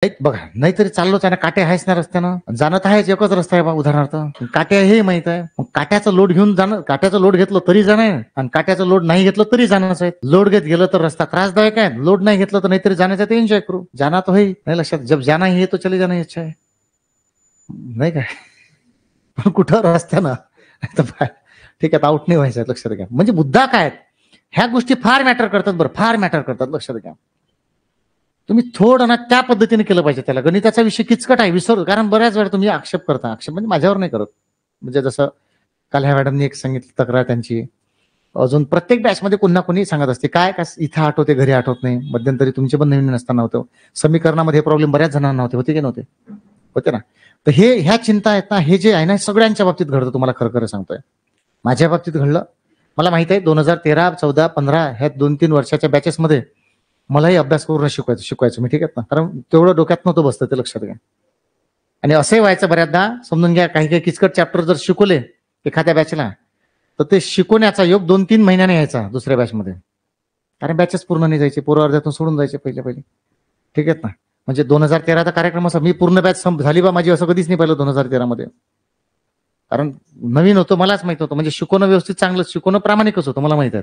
बघा, नाहीतरी चाललोच आहे ना, काटे आहेच ना रस्त्यानं, जाणं तर आहेच, एकच रस्ता आहे बा उदाहरणार्थ, काटे हे माहित आहे. मग काट्याचं लोड घेऊन जाणं, काट्याचं लोड घेतलं तरी जाणं आहे आणि काट्याचं लोड नाही घेतलं तरी जाणंच आहे. लोड घेत गेलं तर रस्ता त्रासदायक आहे, लोड नाही घेतलं तर नाहीतरी जाण्याचा ते एन्जॉय करू, जाना तो होई नाही लक्षात, जब जाना ही तो चले जाना इच्छा आहे, नाही काय. पण कुठं रस्त्यानं ठीक आहे, आउट नाही व्हायचं, लक्षात घ्या. म्हणजे मुद्दा काय, ह्या गोष्टी फार मॅटर करतात, बरं फार मॅटर करतात, लक्षात घ्या. तुम्ही थोडं ना त्या पद्धतीने केलं पाहिजे. त्याला गणिताचा विषय किचकट आहे, विसरू, कारण बऱ्याच वेळा तुम्ही आक्षेप करता, आक्षेप म्हणजे माझ्यावर नाही करत, म्हणजे जसं काल ह्या मॅडमनी एक सांगितलं तक्रार त्यांची, अजून प्रत्येक बॅचमध्ये कोणा कोणी सांगत असते, काय का इथं आठवते घरी आठवत नाही. मध्यंतरी तुमचे पण नवीन नसताना होतं, समीकरणामध्ये प्रॉब्लेम बऱ्याच जणांना होते की नव्हते, होते ना. तर हे ह्या चिंता आहेत ना, हे जे आहे ना, सगळ्यांच्या बाबतीत घडतं. तुम्हाला खरं खरं सांगतोय, माझ्या बाबतीत घडलं. मला माहित आहे 2013, 14, 15 ह्या 2-3 वर्षाच्या बॅचेसमध्ये मलाही अभ्यास करून शिकवायचं मी, ठीक आहे ना, कारण तेवढं डोक्यात नव्हतं बसतं ते, लक्षात घ्या. आणि असंही व्हायचं बऱ्याचदा, समजून घ्या, काही काही किचकट चॅप्टर जर शिकवले एखाद्या बॅचला, तर ते शिकवण्याचा योग 2-3 महिन्याने यायचा दुसऱ्या बॅचमध्ये, कारण बॅचेस पूर्ण नाही जायचे, पोरं अर्ध्यातून सोडून जायचे पहिले, ठीक आहे ना. म्हणजे 2013चा कार्यक्रम असा, मी पूर्ण बॅच झाली बा माझी, असं कधीच नाही पाहिलं 2013 मध्ये, कारण नवीन होतं, मलाच माहित होतं. म्हणजे शिकवणं व्यवस्थित चांगलं शिकवणं प्रामाणिकच होतं, मला माहित आहे.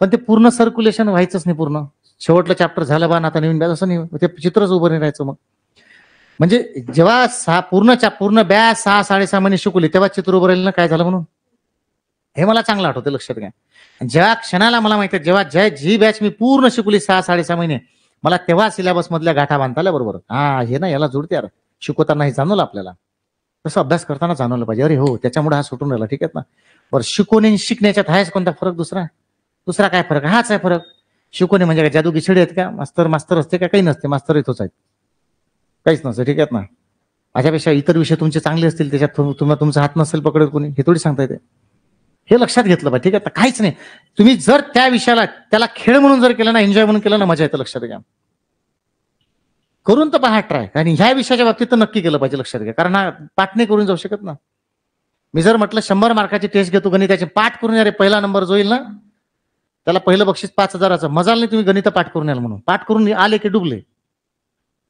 पण ते पूर्ण सर्क्युलेशन व्हायचंच नाही पूर्ण. शेवटलं चॅप्टर झालं बा, आता नवीन बॅच, असं नाही, ते चित्रच उभं नाही राहायचं. मग म्हणजे जेव्हा पूर्ण बॅच 6-6.5 महिने शिकवली, तेव्हा चित्र उभं राहिलं ना, काय झालं म्हणून, हे मला चांगलं आठवतं, लक्षात घ्या. ज्या क्षणाला मला माहिती आहे, जेव्हा जी बॅच मी पूर्ण शिकवली 6-6.5 महिने, मला तेव्हा सिलेबस मधल्या गाठा बांधताल्या बरोबर, हा हे ना याला जुळते यार, शिकवताना हे जाणवलं आपल्याला, तसं अभ्यास करताना जाणवलं पाहिजे, अरे हो त्याच्यामुळे हा सुटून राहिला, ठीक आहे ना. बरं, शिकवणे शिकण्याच्यात आहेच कोणता फरक, दुसरा काय फरक, हाच आहे फरक. शिकवणे म्हणजे काय जादू गिछडी आहेत का, मास्तर असते का, काही नसते, मास्तर इथंच आहेत, काहीच नसतं, ठीक आहे ना. माझ्यापेक्षा इतर विषय तुमचे चांगले असतील, त्याच्यात तुमचा हात नसेल पकडत कोणी, हे थोडी सांगता येते. हे लक्षात घेतलं पाहिजे, ठीक आहे. काहीच नाही, तुम्ही जर त्या विषयाला त्याला खेळ म्हणून जर केलं ना, एन्जॉय म्हणून केलं ना, मजा येतं, लक्षात घ्या. करून तर पहा ट्राय, आणि ह्या विषयाच्या बाबतीत तर नक्की केलं पाहिजे, लक्षात घ्या. कारण हा पाठ नाही करून जाऊ शकत ना. मी जर म्हटलं 100 मार्काची टेस्ट घेतो गणिताचे, पाठ करून, अरे पहिला नंबर जो येईल ना त्याला पहिलं बक्षीस 5,000चं, मजाल नाही तुम्ही गणित पाठ करून याल म्हणून, पाठ करून आले की डुबले.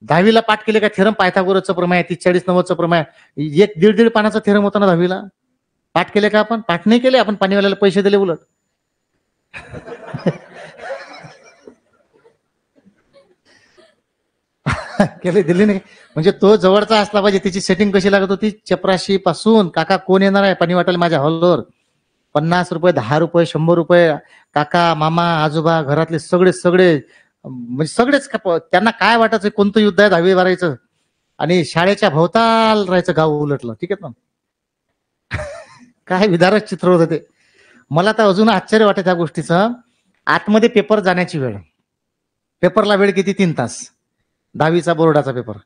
10वीला पाठ केले का, थेरम पायथागोरसचं प्रमेय, 30-40-90चं प्रमेय, 1-1.5 पानाचा थेरम होता ना 10वीला, पाठ केले का आपण, पाठ नाही केले आपण, पाणीवाल्याला पैसे दिले उलट. केले, दिले नाही, म्हणजे तो जवळचा असला पाहिजे. त्याची सेटिंग कशी लागत होती, चपराशी पासून, काका कोण येणार आहे पाणी वाटायला माझ्या हॉलवर, 50 रुपये, 10 रुपये, 100 रुपये, काका मामा आजोबा घरातले सगळे म्हणजे सगळेच, त्यांना काय वाटायचं कोणतं युद्ध आहे 10वी 12वीचं, आणि शाळेच्या भोवताल राहायचं गाव उलटलं, ठीक आहे ना. काय विदारक चित्र होतं ते. मला तर अजून आश्चर्य वाटत त्या गोष्टीचं. आतमध्ये पेपर जाण्याची वेळ, पेपरला वेळ किती, 3 तास, 10वीचा बोर्डाचा पेपर.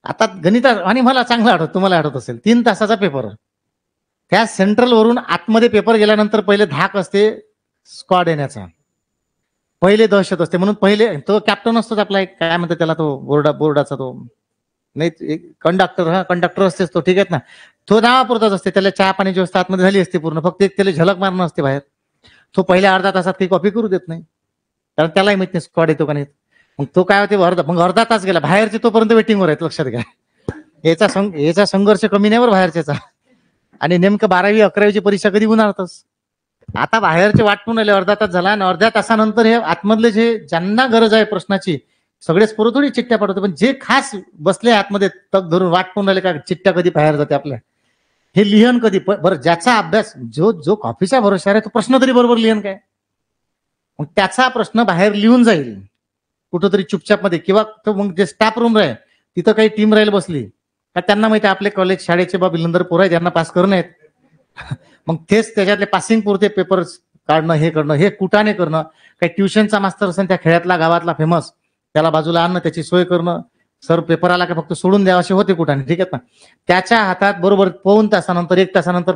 आता गणित, आणि मला चांगलं आठवत, तुम्हाला आठवत असेल, 3 तासाचा पेपर. त्या सेंट्रल वरून आतमध्ये पेपर गेल्यानंतर पहिले धाक असते स्क्वॉड येण्याचा, पहिले दहशत असते, म्हणून पहिले तो कॅप्टन असतोच आपला, एक काय म्हणतात त्याला, तो बोर्डाचा तो, नाही कंडक्टर, हा कंडक्टर असतेच तो, ठीक आहे ना. तो नावापुरताच असते, त्याला चहा पाण्याची व्यवस्था आतमध्ये झाली असते पूर्ण, फक्त एक त्याला झलक मारणं असते बाहेर. तो पहिल्या अर्धा तासात काही कॉपी करू देत नाही, कारण त्यालाही माहित नाही स्क्वॉड येतो का नाही. मग तो काय होते, मग अर्धा तास गेला, बाहेरचे तोपर्यंत वेटिंगवर आहेत, लक्षात घ्या. याचा संघर्ष कमी नाही बरं बाहेरच्याचा. आणि नेमकं 12वी 11वीची परीक्षा कधी होणारच. आता बाहेरचे वाटून राहिले, अर्धा तास झाला, आणि अर्ध्या तासानंतर हे आतमधले जे ज्यांना गरज आहे प्रश्नाची, सगळेच पोरं थोडी चिठ्ठ्या पाठवते, पण जे खास बसले आतमध्ये तग धरून वाटून राहिले का चिठ्ठ्या कधी बाहेर जाते आपल्या, हे लिहन कधी, बरं ज्याचा अभ्यास, जो कॉफीच्या भरोशावर आहे तो प्रश्न तरी बरोबर लिहन काय, मग त्याचा प्रश्न बाहेर लिहून जाईल कुठंतरी चुपचाप मध्ये, किंवा तो मग जे स्टाफ रूम राहील तिथं काही टीम राहील बसली का, त्यांना माहिती आपले कॉलेज शाळेचे बा बिलंदर पोरं आहेत, त्यांना पास करणं आहेत. मग तेच त्याच्यातले पासिंग पुरते पेपर काढणं, हे करणं, हे कुटाने करणं, काही ट्युशनचा मास्तर असेल त्या खेड्यातला गावातला फेमस, त्याला बाजूला आणणं, त्याची सोय करणं, सर पेपर आला का फक्त सोडून द्या असे होते कुठाने, ठीक आहे ना. त्याच्या हातात बरोबर 2 तासानंतर 1 तासानंतर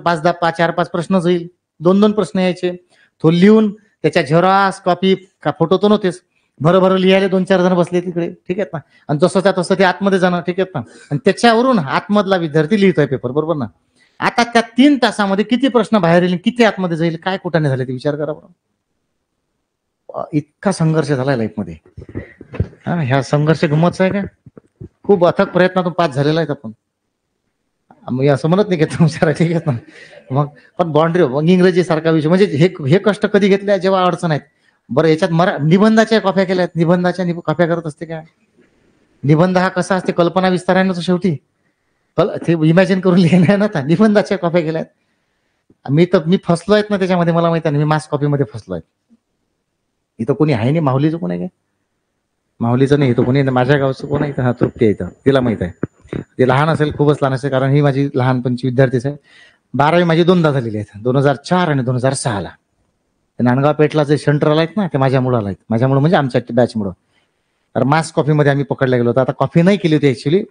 4-5 प्रश्न जाईल, 2-2 प्रश्न यायचे, तो लिहून त्याच्या झेरॉक्स कॉपी का, फोटो तो नव्हतेच, भरभर लिहायला 2-4 जण बसले तिकडे, ठीक आहे ना. आणि जसं तसं ते आतमध्ये जाणं, ठीक आहे ना. आणि त्याच्यावरून आतमधला विद्यार्थी लिहितोय पेपर, बरोबर ना. आता त्या 3 तासामध्ये किती प्रश्न बाहेर येईल, किती आतमध्ये जाईल, काय कुठाने झाले ते विचार करा बरं. इतका संघर्ष झालाय लाईफमध्ये, ह्या संघर्ष गमतच आहे का, खूप अथक प्रयत्नातून पास झालेला आहेत आपण. मी असं म्हणत नाही की तुमच्या ठीक आहे ना, मग पण बाउंड्री मग इंग्रजी सारखा विषय म्हणजे हे कष्ट कधी घेतले जेव्हा अडचण आहेत. बरं याच्यात निबंधाच्या कॉप्या केल्यात, निबंधाच्या कॉप्या करत असते काय? निबंध हा कसा असते, कल्पना विस्तार आहे ना तो शेवटी, ते इमॅजिन करून लिहिणं आहे ना. निबंधाच्या कॉप्या केल्यात. मी फसलो आहेत ना त्याच्यामध्ये, मला माहिती आहे. मी मास कॉपीमध्ये फसलो आहे. इथं कोणी आहे नाही, माहुलीचं कोण आहे काय? माहुलीचं नाही, इथं कोणी माझ्या गावचं कोण आहे? हा तृप्ती आहे इथं, तिला माहित आहे. ते लहान असेल, खूपच लहान असेल, कारण ही माझी लहानपणची विद्यार्थीच आहे. 12वी माझी दोनदा झालेली आहेत, 2004 आणि 2006ला. नांदगाव पेठला जे सेंटर आहेत ना ते माझ्यामुळे आलाय, माझ्यामुळे म्हणजे आमच्या बॅचमुळं. तर मास कॉफीमध्ये आम्ही पकडला गेलो होतो. आता कॉफी नाही केली होती ऍक्च्युली,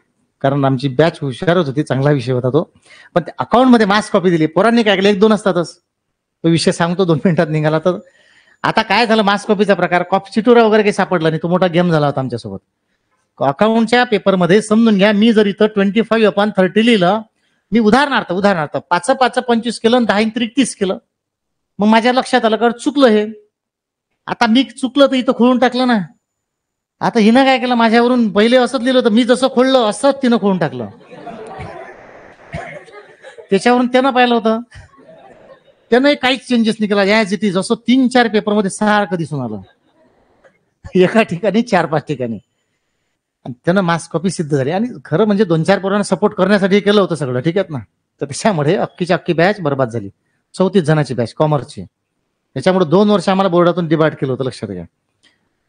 कारण आमची बॅच हुशारच होती, चांगला विषय होता तो. पण अकाउंटमध्ये मास कॉपी दिली. पोरांनी काय केलं, 1-2 असतातच. तो विषय सांगतो 2 मिनिटात निघाला. तर आता काय झालं, मास कॉपीचा प्रकार, कॉपी चिटुरा वगैरे काही सापडला नाही. तो मोठा गेम झाला होता आमच्यासोबत. अकाउंटच्या पेपरमध्ये समजून घ्या, मी जर इथं 25/30 लिहिलं, मी उदाहरणार्थ 5 25 केलं आणि 10 30 केलं. मग माझ्या लक्षात आलं का चुकलं हे. आता मी चुकलं तर इथं खोडून टाकलं ना. आता हिनं काय केलं, माझ्यावरून पहिले असंच लिहिलं होतं, मी जसं खोडलं असंच तिनं खोडून टाकलं. त्याच्यावरून त्यानं पाहिलं होतं, त्यानं काहीच चेंजेस नाही केला, ॲज इट इज. असं 3-4 पेपरमध्ये सारखं दिसून आलं, एका ठिकाणी 4-5 ठिकाणी. आणि त्यानं मास कॉपी सिद्ध झाली. आणि खरं म्हणजे 2-4 पोरांना सपोर्ट करण्यासाठी केलं होतं सगळं, ठीक आहे ना. तर त्याच्यामुळे अख्खीची अख्खी बॅच बरबाद झाली. 34 जणांची बॅच कॉमर्सची. त्याच्यामुळे 2 वर्ष आम्हाला बोर्डातून डिबाईट केलं होतं, लक्षात घ्या.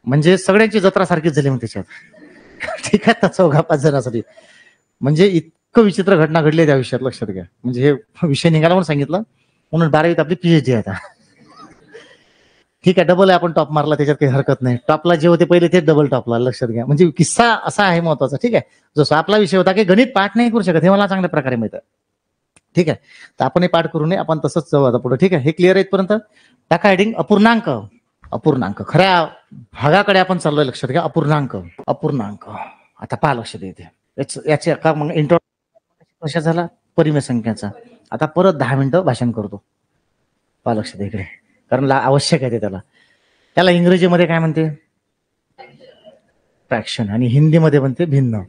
म्हणजे सगळ्यांची जत्रा सारखीच झाली मग त्याच्यात, ठीक आहे ना, 4-5 जणांसाठी. म्हणजे इतकं विचित्र घटना घडली त्या विषयात, लक्षात घ्या. म्हणजे हे विषय निघाला म्हणून सांगितलं, म्हणून 12वीत आपली PhD आहे आता. ठीक आहे, डबल आहे, आपण टॉप मारला, त्याच्यात काही हरकत नाही. टॉपला जे होते पहिले ते डबल टॉपला, लक्षात घ्या. म्हणजे किस्सा असा आहे महत्वाचा, ठीक आहे. जसं आपला विषय होता की गणित पाठ नाही करू शकत, हे मला चांगल्या प्रकारे माहित आहे, ठीक आहे. तर आपण हे पाठ करू नये, आपण तसंच जाऊ आता पुढे, ठीक आहे. हे क्लिअर आहे इथपर्यंत. टाका हेडिंग अपूर्णांक. अपूर्णांक खऱ्या भागाकडे आपण चाललोय, लक्षात घ्या. अपूर्णांक. आता पहा, लक्षात येते याचे का मग इंट्रो कशा झाला, परिमेय संख्याचा. आता परत 10 मिनिटं भाषण करतो, पहा लक्षात इकडे, कारण आवश्यक आहे ते. त्याला इंग्रजीमध्ये काय म्हणते, फ्रॅक्शन, आणि हिंदीमध्ये म्हणते भिन्न.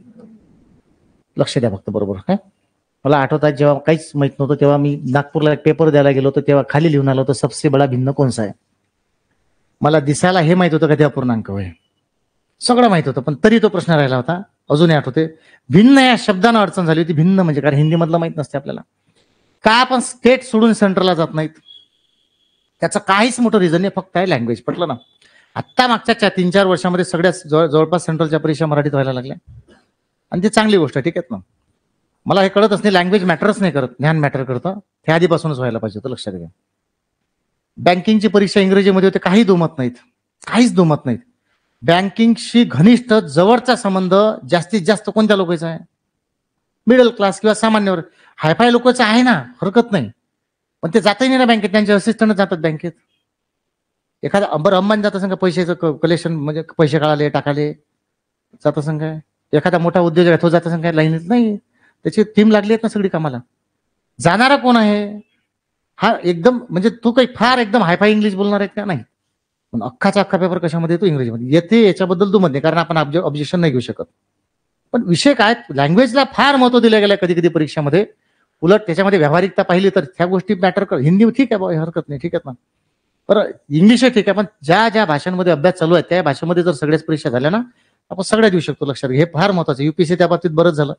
लक्ष द्या फक्त बरोबर. काय मला आठवतात, जेव्हा काहीच माहित नव्हतं तेव्हा मी नागपूरला एक पेपर द्यायला गेलो होतो, तेव्हा खाली लिहून आलं होतं, सबसे बडा भिन्न कोणसा आहे. मला दिसायला हे माहित होतं का ते अपूर्णांक होय, सगळं माहित होतं, पण तरी तो प्रश्न राहिला होता. अजूनही आठवते, भिन्न या शब्दानं अडचण झाली होती. भिन्न म्हणजे कारण हिंदी मधलं माहित नसते आपल्याला. का आपण स्टेट सोडून सेंटरला जात नाहीत, त्याचं काहीच मोठं रिझन नाही, फक्त आहे लँग्वेज. पटलं ना. आत्ता मागच्या 3-4 वर्षामध्ये सगळ्याच जवळपास सेंट्रलच्या परीक्षा मराठीत व्हायला लागल्या, आणि ती चांगली गोष्ट, ठीक आहे ना. मला हे कळतच नाही, लँग्वेज मॅटरच नाही करत, ज्ञान मॅटर करतं. ते आधीपासूनच व्हायला पाहिजे होतं, लक्षात घ्या. बँकिंगची परीक्षा इंग्रजीमध्ये होते, काही दुमत नाहीत, काहीच दुमत नाहीत. बँकिंगशी घनिष्ठ जवळचा संबंध जास्तीत जास्त कोणत्या लोकांचा आहे, मिडल क्लास किंवा सामान्यवर. हायफाय लोकांचं आहे ना, हरकत नाही, पण ते जातही नाही ना बँकेत, त्यांचे असिस्टंट जातात बँकेत. एखादा अंबानी जात असेल का पैशाचं कलेक्शन, म्हणजे पैसे काढाले टाकाले जात असेल काय. एखादा मोठा उद्योजक आहे, तो जात असेल काय लाईनीत नाही, त्याची टीम लागली आहेत ना सगळी कामाला. जाणारा कोण आहे, हा एकदम म्हणजे तू काही फार एकदम हायफाय इंग्लिश बोलणार आहेत का, नाही. पण अख्खाचा अख्खा पेपर कशामध्ये येतो, इंग्रजीमध्ये येते. याच्याबद्दल तू म्हणते, कारण आपण ऑब्जेक्शन नाही घेऊ शकत. पण विषय काय, लँग्वेजला फार महत्व दिलं गेलं कधी कधी परीक्षामध्ये. उलट त्याच्यामध्ये व्यावहारिकता पाहिली तर त्या गोष्टी मॅटर कर. हिंदी ठीक आहे, हरकत नाही, ठीक आहे ना. बरं इंग्लिश ठीक आहे, पण ज्या ज्या भाषांमध्ये अभ्यास चालू आहे त्या भाषेमध्ये जर सगळ्याच परीक्षा झाल्या ना, आपण सगळ्या देऊ शकतो, लक्षात घ्या. हे फार महत्वाचं. UPSC त्या बाबतीत बरंच झालं.